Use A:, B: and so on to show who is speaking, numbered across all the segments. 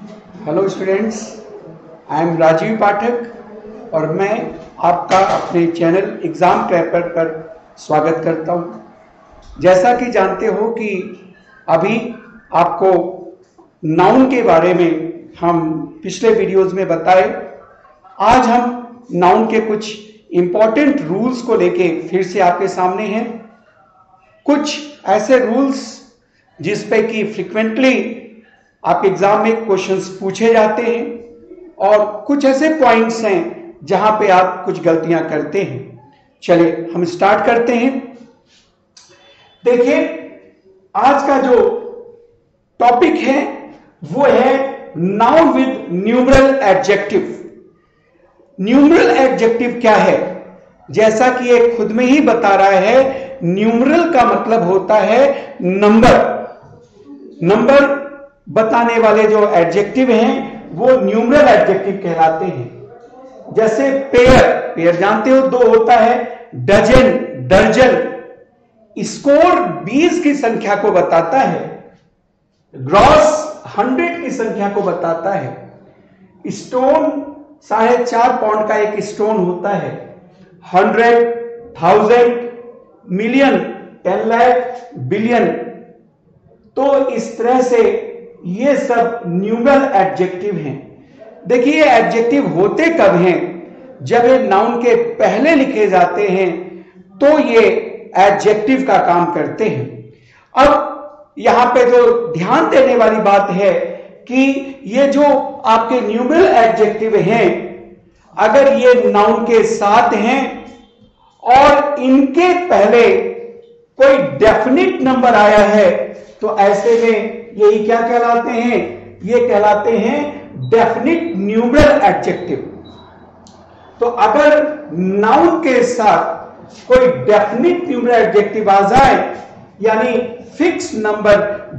A: Hello students, I am Rajiv Pathak और मैं आपका अपने चैनल एग्ज़ाम क्रैकर पर स्वागत करता हूं। जैसा कि जानते हो कि अभी आपको नाउन के बारे में हम पिछले वीडियोस में बताए। आज हम नाउन के कुछ इम्पॉर्टेंट रूल्स को लेके फिर से आपके सामने हैं। कुछ ऐसे रूल्स जिस पे कि फ्रिक्वेंटली आपके एग्जाम में क्वेश्चंस पूछे जाते हैं और कुछ ऐसे पॉइंट्स हैं जहां पे आप कुछ गलतियां करते हैं। चलिए हम स्टार्ट करते हैं। देखिए, आज का जो टॉपिक है वो है noun with numeral adjective. Numeral adjective क्या है? जैसा कि ये खुद में ही बता रहा है, न्यूमरल का मतलब होता है नंबर। नंबर बताने वाले जो एडजेक्टिव हैं वो न्यूमरल एडजेक्टिव कहलाते हैं। जैसे पेयर, पेयर जानते हो दो होता है। डजन, दर्जन। स्कोर 20 की संख्या को बताता है। ग्रॉस 100 की संख्या को बताता है। स्टोन 4.5 पाउंड का एक स्टोन होता है। 100, 1000, मिलियन, 10 लाख, बिलियन। तो इस तरह से ये सब न्यूमरल एडजेक्टिव हैं। देखिए, ये एडजेक्टिव होते कब हैं? जब ये नाउन के पहले लिखे जाते हैं तो ये एडजेक्टिव का काम करते हैं। अब यहां पे जो ध्यान देने वाली बात है कि ये जो आपके न्यूमरल एडजेक्टिव हैं, अगर ये नाउन के साथ हैं और इनके पहले कोई डेफिनिट नंबर आया है तो ऐसे में यही क्या कहलाते हैं? ये कहलाते हैं डेफिनिट न्यूमरल एडजेक्टिव। तो अगर नाउन के साथ कोई डेफिनिट न्यूमरल एडजेक्टिव आ जाए, यानी फिक्स नंबर,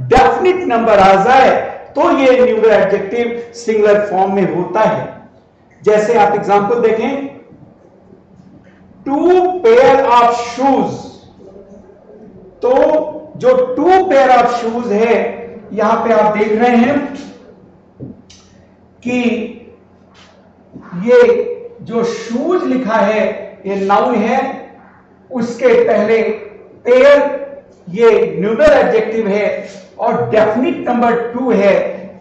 A: डेफिनिट नंबर आ जाए, तो ये न्यूमरल एडजेक्टिव सिंगुलर फॉर्म में होता है। जैसे आप एग्जांपल देखें, 2 पेयर ऑफ शूज। तो जो 2 पेयर ऑफ शूज है, यहां पे आप देख रहे हैं कि ये जो शूज लिखा है ये नाउन है, उसके पहले पेयर ये न्यूमरल एडजेक्टिव है और डेफिनिट नंबर 2 है,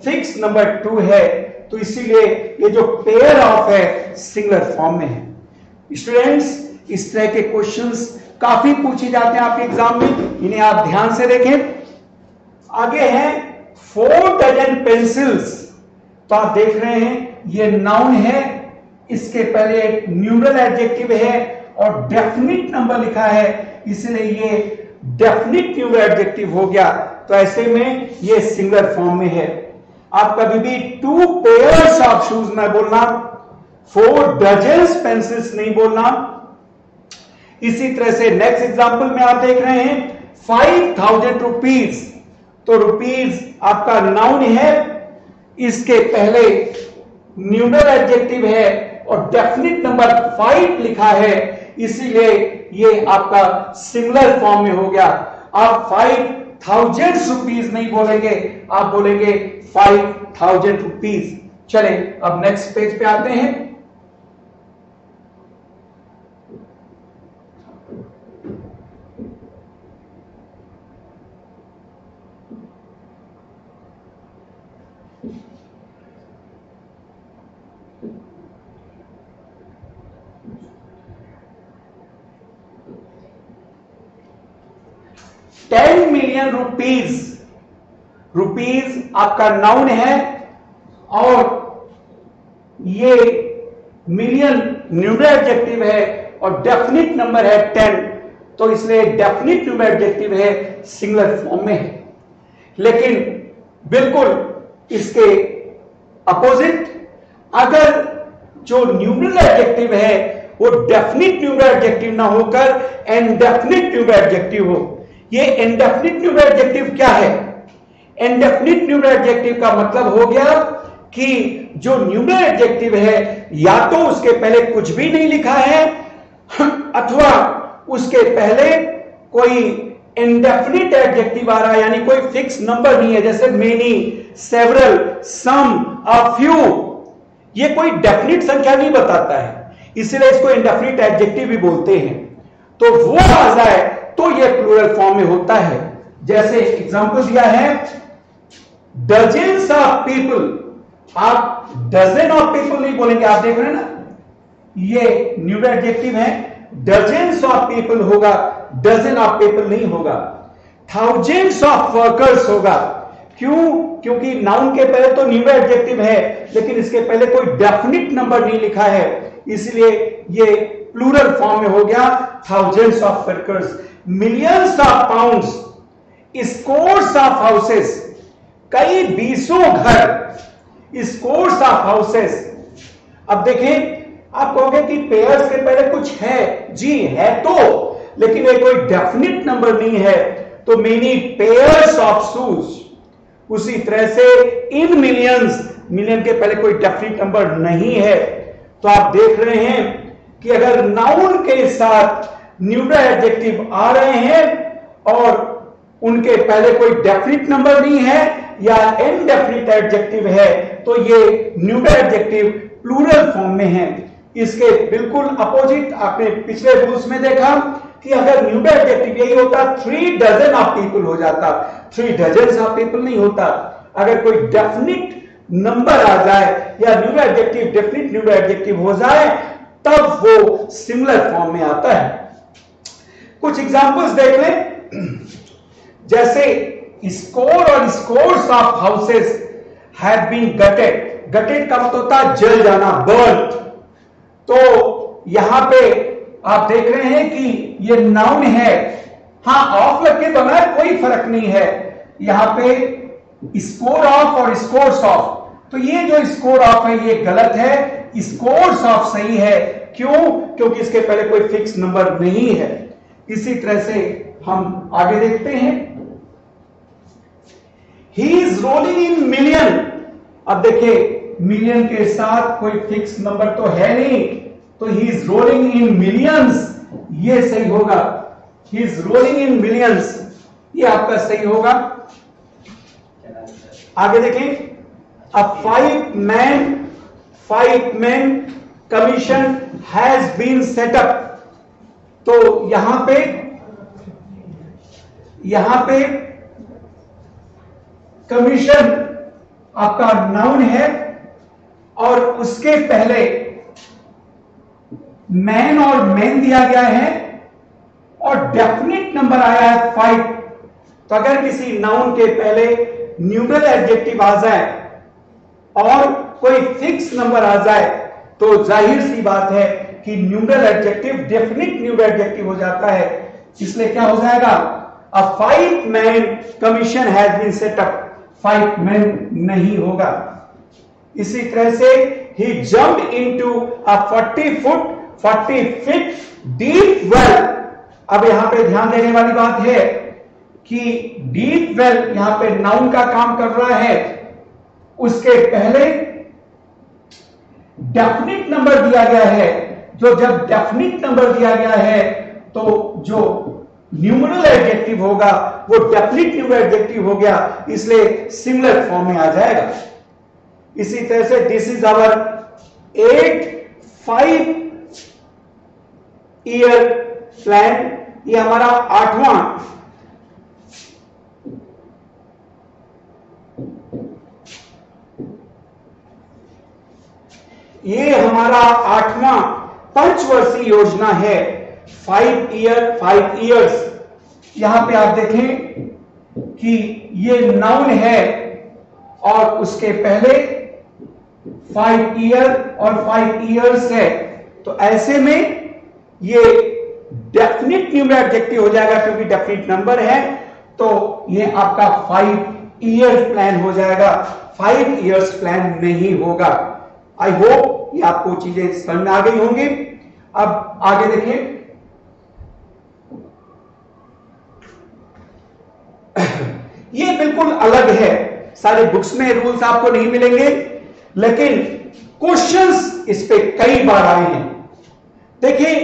A: फिक्स नंबर 2 है, तो इसीलिए ये जो पेयर ऑफ है सिंगुलर फॉर्म में है। स्टूडेंट्स, इस तरह के क्वेश्चंस काफी पूछे जाते हैं आपके एग्जाम में, इन्हें आप ध्यान से देखें। आगे है 4 डजन पेंसिल्स। तो आप देख रहे हैं ये नाउन है, इसके पहले एक न्यूमरल एडजेक्टिव है और डेफिनिट नंबर लिखा है, इसलिए ये डेफिनिट न्यूमरल एडजेक्टिव हो गया। तो ऐसे में ये सिंगुलर फॉर्म में है। आप कभी भी 2 पेयर्स ऑफ शूज ना बोलना, 4 डजन पेंसिल्स नहीं बोलना। इसी तरह से नेक्स्ट एग्जांपल में आप देख रहे हैं 5000 रुपीज। तो रुपीज आपका नाउन है, इसके पहले न्यूमरल एडजेक्टिव है और डेफिनिट नंबर 5 लिखा है, इसीलिए ये आपका सिंगुलर फॉर्म में हो गया। आप 5000 रुपीज नहीं बोलेंगे, आप बोलेंगे 5000 रुपीज। चलें अब नेक्स्ट पेज पे आते हैं। $10 मिलियन रुपीज। रुपीज आपका नाउन है और ये मिलियन न्यूमरल एडजेक्टिव है और डेफिनिट नंबर है 10, तो इसलिए डेफिनिट न्यूमरल एडजेक्टिव है, सिंगुलर फॉर्म में है। लेकिन बिल्कुल इसके अपोजिट, अगर जो न्यूमरल एडजेक्टिव है वो डेफिनिट न्यूमरल एडजेक्टिव ना होकर इनडेफिनिट न्यूमरल एडजेक्टिव हो। ये इनडेफिनिट न्यूमरल एडजेक्टिव क्या है? इनडेफिनिट न्यूमरल एडजेक्टिव का मतलब हो गया कि जो न्यूमरल एडजेक्टिव है या तो उसके पहले कुछ भी नहीं लिखा है अथवा उसके पहले कोई इंडेफिनिट एडजेक्टिव आ रहा है, यानी कोई फिक्स नंबर नहीं है, जैसे many, several, some, a few, ये कोई डेफिनिट संख्या नहीं बताता है, इसलिए इसको इंडेफिनिट एडजेक्टिव भी बोलते हैं। तो वो आ जाए तो ये प्लूरल फॉर्म में होता है। जैसे एग्जांपल दिया है डजन्स ऑफ पीपल, आप डजन ऑफ पीपल नहीं बोलेंगे, आप देख रहे हैं ना, ये न्यूमरल एडजेक्टिव है, डजन्स ऑफ पीपल होगा, डजन ऑफ पीपल नहीं होगा। थाउजेंड्स ऑफ वर्कर्स होगा, क्यों? क्योंकि नाउन के पहले तो न्यूमरल एडजेक्टिव है, लेकिन इसके पहले कोई डेफिनिट नंबर नहीं लिखा है, इसलिए ये प्लूरल फॉर्म में हो गया, thousands of workers. Millions of pounds, scores of houses, कई बीसों घर, स्कोर्स ऑफ हाउसेस। अब देखें, आप कहोगे कि पेयर्स के पहले कुछ है, जी है तो, लेकिन ये कोई डेफिनिट नंबर नहीं है, तो मेनी पेयर्स ऑफ शूज। उसी तरह से इन मिलियंस, मिलियन के पहले कोई डेफिनिट नंबर नहीं है। तो आप देख रहे हैं कि अगर नाउन के साथ न्यूमरल एडजेक्टिव आ रहे हैं और उनके पहले कोई डेफिनिट नंबर नहीं है या इनडेफिनिट एडजेक्टिव है, तो ये न्यूमरल एडजेक्टिव प्लूरल फॉर्म में है। इसके बिल्कुल अपोजिट आपने पिछले रूल्स में देखा कि अगर न्यूमरल एडजेक्टिव यही होता 3 डजन ऑफ पीपल हो जाता, 3 डजन ऑफ पीपल नहीं होता। अगर कोई डेफिनिट नंबर आ जाए या numeral adjective definite numeral adjective हो जाए, तब वो सिंगुलर फॉर्म में आता है। कुछ एग्जांपल्स देख लें, जैसे स्कोर और scores of houses have been gutted. Gutted का मतलब होता है जल जाना, बर्न। तो यहां पे आप देख रहे हैं कि ये नाउन है, हां ऑफ लग के बना है, कोई फर्क नहीं है। यहां पे स्कोर ऑफ और स्कोर्स ऑफ, तो ये जो स्कोर ऑफ है ये गलत है, स्कोर्स ऑफ सही है। क्यों? क्योंकि इसके पहले कोई फिक्स नंबर नहीं है। इसी तरह से हम आगे देखते हैं, ही इज रोलिंग इन मिलियन। अब देखिए, मिलियन के साथ कोई फिक्स नंबर तो है नहीं, तो he is rolling in millions, ये सही होगा। He is rolling in millions, ये आपका सही होगा। आगे देखें, a 5 man commission has been set up. तो यहां पे कमीशन आपका नाउन है और उसके पहले मैन और मैन दिया गया है और डेफिनिट नंबर आया है 5। तो अगर किसी नाउन के पहले न्यूमरल एडजेक्टिव आ जाए और कोई फिक्स नंबर आ जाए, तो जाहिर सी बात है कि numeral adjective definite numeral adjective हो जाता है। इसलिए क्या हो जाएगा, a 5 man commission has been set up, 5 man नहीं होगा। इसी तरह से ही jumped into a 40 feet deep well. अब यहां पे ध्यान देने वाली बात है कि डीप वेल यहां पे नाउन का काम कर रहा है, उसके पहले डेफिनिट नंबर दिया गया है। जो जब डेफिनिट नंबर दिया गया है, तो जो न्यूमरल एडजेक्टिव होगा वो डेफिनिट न्यूमरल एडजेक्टिव हो गया, इसलिए सिंगुलर फॉर्म में आ जाएगा। इसी तरह से this is our 5 year plan, ये हमारा 8वां पंचवर्षीय योजना है। 5 इयर्स। यहां पे आप देखें कि ये नाउन है और उसके पहले 5 ईयर और 5 इयर्स है, तो ऐसे में ये डेफिनिट न्यूमरल एडजेक्टिव हो जाएगा, क्योंकि डेफिनिट नंबर है। तो ये आपका 5 ईयर प्लान हो जाएगा, 5 इयर्स प्लान नहीं होगा। आई होप ये आपको चीजें समझ में आ गई होंगी। अब आगे देखिए, ये बिल्कुल अलग है, सारे बुक्स में रूल्स आपको नहीं मिलेंगे, लेकिन क्वेश्चंस इस पे कई बार आए हैं। देखिए,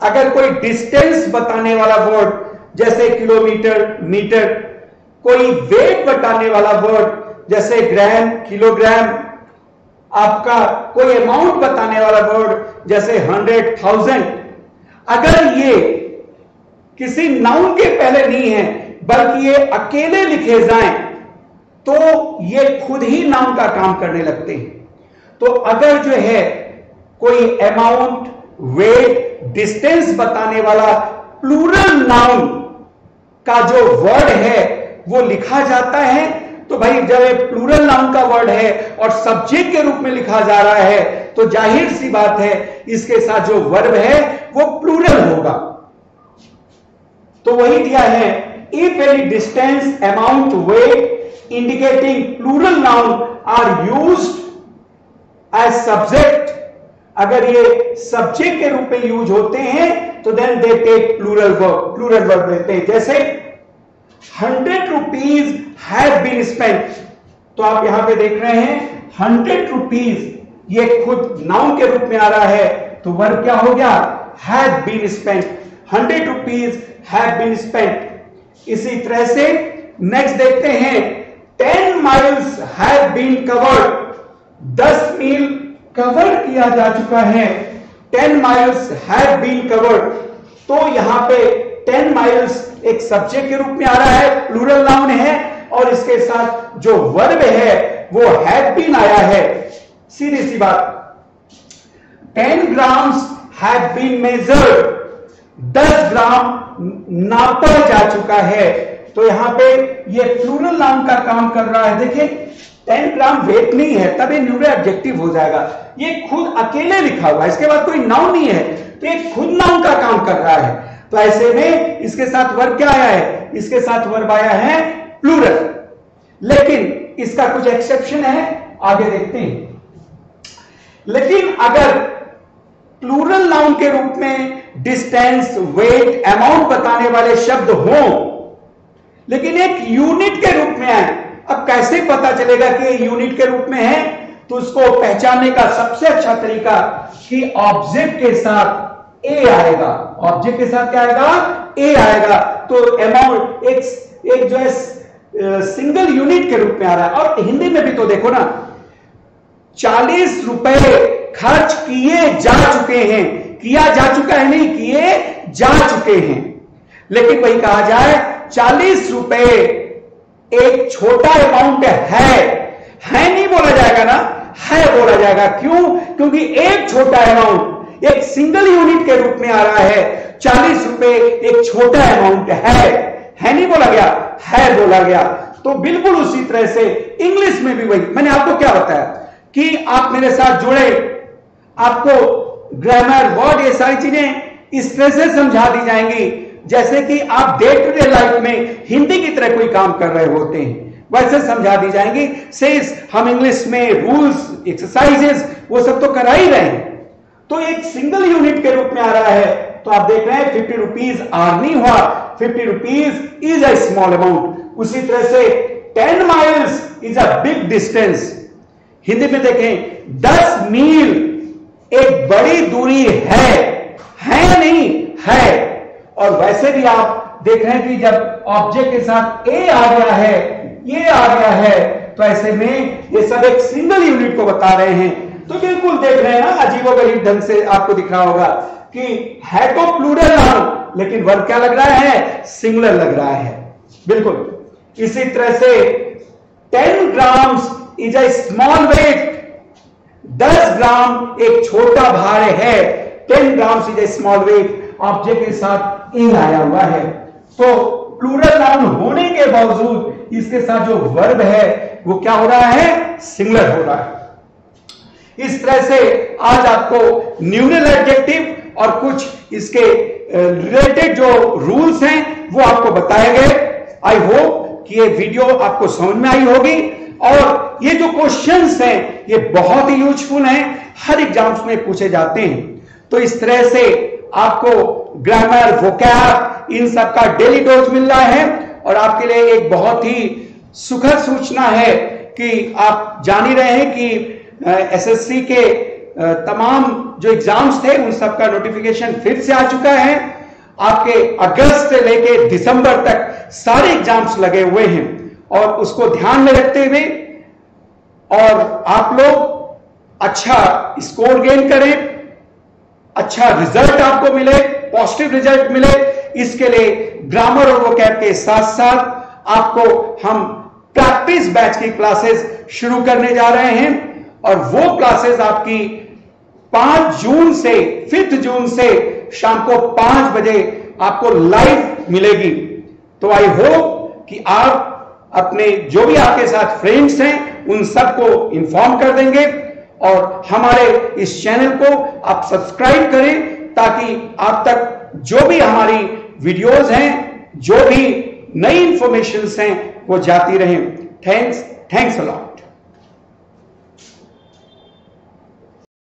A: अगर कोई डिस्टेंस बताने वाला वर्ड जैसे किलोमीटर, मीटर, कोई वेट बताने वाला वर्ड जैसे ग्राम, किलोग्राम, आपका कोई अमाउंट बताने वाला वर्ड जैसे 100, 1000, अगर ये किसी नाउन के पहले नहीं है बल्कि ये अकेले लिखे जाएं तो ये खुद ही नाउन का काम करने लगते हैं। तो अगर जो है कोई अमाउंट, वेट, डिस्टेंस बताने वाला प्लूरल नाउन का जो वर्ड है वो लिखा जाता है, तो भाई जब ये प्लूरल नाउन का वर्ड है और सब्जेक्ट के रूप में लिखा जा रहा है तो जाहिर सी बात है इसके साथ जो वर्ब है वो प्लूरल होगा। तो वही दिया है, if any distance, amount, weight indicating plural noun are used as subject, अगर ये सब्जेक्ट के रूप में यूज होते हैं तो then they take plural verb लेते हैं। जैसे 100 रुपीज हैव बीन स्पेंट, तो आप यहां पे देख रहे हैं 100 रुपीज ये खुद नाउन के रूप में आ रहा है, तो वर्ब क्या हो गया, have been spent. 100 rupees have been spent. इसी तरह से नेक्स्ट देखते हैं, 10 माइल्स हैव बीन कवर्ड, 10 मील कवर किया जा चुका है। 10 माइल्स हैव बीन कवर्ड, तो यहां पे 10 माइल्स एक सब्जेक्ट के रूप में आ रहा है, प्लूरल नाउन है, और इसके साथ जो वर्ब है वो हैव बीन आया है। सीधी सी बात, 10 ग्राम्स हैव बीन मेजर्ड, 10 ग्राम नापा जा चुका है, तो यहां पे ये प्लूरल नाउन का काम कर रहा है। देखिए 10 ग्राम वेट नहीं है, तब ये न्यूरल एडजेक्टिव हो जाएगा। ये खुद अकेले लिखा हुआ है, इसके बाद कोई नाउन नहीं है, तो ये खुद नाउन का काम कर रहा है। तो ऐसे में इसके साथ वर्ब क्या आया है, इसके साथ वर्ब आया है प्लूरल। लेकिन इसका कुछ एक्सेप्शन है, आगे देखते हैं। लेकिन अगर प्लूरल नाउन के रूप में डिस्टेंस, वेट, अमाउंट बताने वाले शब्द हों, लेकिन एक यूनिट के रूप में आए, अब कैसे पता चलेगा कि ये यूनिट के रूप में है, तो उसको पहचानने का सबसे अच्छा तरीका कि ऑब्जेक्ट के साथ ए आएगा। ऑब्जेक्ट के साथ क्या आएगा, ए आएगा। तो अमाउंट एक जो है सिंगल यूनिट के रूप में आ रहा है। और हिंदी में भी तो देखो ना, 40 रुपए खर्च किए जा चुके हैं, किया जा चुका है नहीं, किए जा चुके हैं। लेकिन वही कहा जाए 40 रुपए एक छोटा अमाउंट है नहीं बोला जाएगा ना, है बोला जाएगा। क्यों? क्योंकि एक छोटा अमाउंट एक सिंगल यूनिट के रूप में आ रहा है। 40 रुपए एक छोटा अमाउंट है नहीं बोला गया, है बोला गया। तो बिल्कुल उसी तरह से इंग्लिश में भी वही, मैंने आपको क्या बताया कि आप मेरे साथ जुड़े, आपको ग्रामर, वर्ड, ये सारी चीजें इस तरह से समझा दी जाएंगी जैसे कि आप डे टू डे लाइफ में हिंदी की तरह कोई काम कर रहे होते हैं, वैसे समझा दी जाएंगी। सेस हम इंग्लिश में रूल्स, एक्सरसाइजेस वो सब तो करा ही रहे हैं। तो एक सिंगल यूनिट के रूप में आ रहा है। तो आप देख रहे हैं 50 रुपीज आर नहीं हुआ, 50 rupees is a small amount. उसी तरह से 10 miles is a big distance. Hindi में देखें 10 मील एक बड़ी दूरी है नहीं, है। और वैसे भी आप देख रहे हैं कि जब ऑब्जेक्ट के साथ ए आ गया है, ये आ गया है, तो ऐसे में ये सब एक सिंगल यूनिट को बता रहे हैं। तो बिल्कुल देख रहे हैं ना, अजीबोगरीब ढंग से आपको दिख रहा होगा कि है तो प्लूरल नाउन, लेकिन वर्ब क्या लग रहा है, सिंगुलर लग रहा है। बिल्कुल इसी तरह से 10 grams is a small weight, 10 gram एक छोटा भार है। 10 grams is a small weight, object के साथ ए आया हुआ है। तो प्लूरल नाउन होने के बावजूद इसके साथ जो वर्ब है वो क्या हो रहा है, सिंगुलर हो रहा है। इस तरह से आज आपको न्यूरल एडजेक्टिव और कुछ इसके रिलेटेड जो रूल्स हैं वो आपको बताए गए। आई होप कि ये वीडियो आपको समझ में आई होगी। और ये जो क्वेश्चंस हैं ये बहुत ही यूजफुल हैं, हर एग्जाम्स में पूछे जाते हैं। तो इस तरह से आपको ग्रामर, वोकैब, इन सब का डेली डोज मिल रहा है। और आपके लिए एक बहुत ही सुखद सूचना है कि आप जान ही रहे हैं कि एसएससी के तमाम जो एग्जाम्स थे उन सब का नोटिफिकेशन फिर से आ चुका है। आपके अगस्त से लेके दिसंबर तक सारे एग्जाम्स लगे हुए हैं और उसको ध्यान में रखते हुए और आप लोग अच्छा स्कोर गेन करें, अच्छा रिजल्ट आपको मिले, पॉजिटिव रिजल्ट मिले, इसके लिए ग्रामर और वोकैब के साथ साथ आपको हम प्रैक्टिस बैच की क्लासेस शुरू करने जा रहे हैं और वो क्लासेस आपकी 5 जून से 5 जून से शाम को 5 बजे आपको लाइव मिलेगी। तो आई होप कि आप अपने जो भी आपके साथ फ्रेंड्स हैं उन सबको इन्फॉर्म कर देंगे और हमारे इस चैनल को आप सब्सक्राइब करें ताकि आप तक जो भी हमारी वीडियोस हैं, जो भी नई इंफॉर्मेशंस हैं वो जाती रहें। Thanks a lot.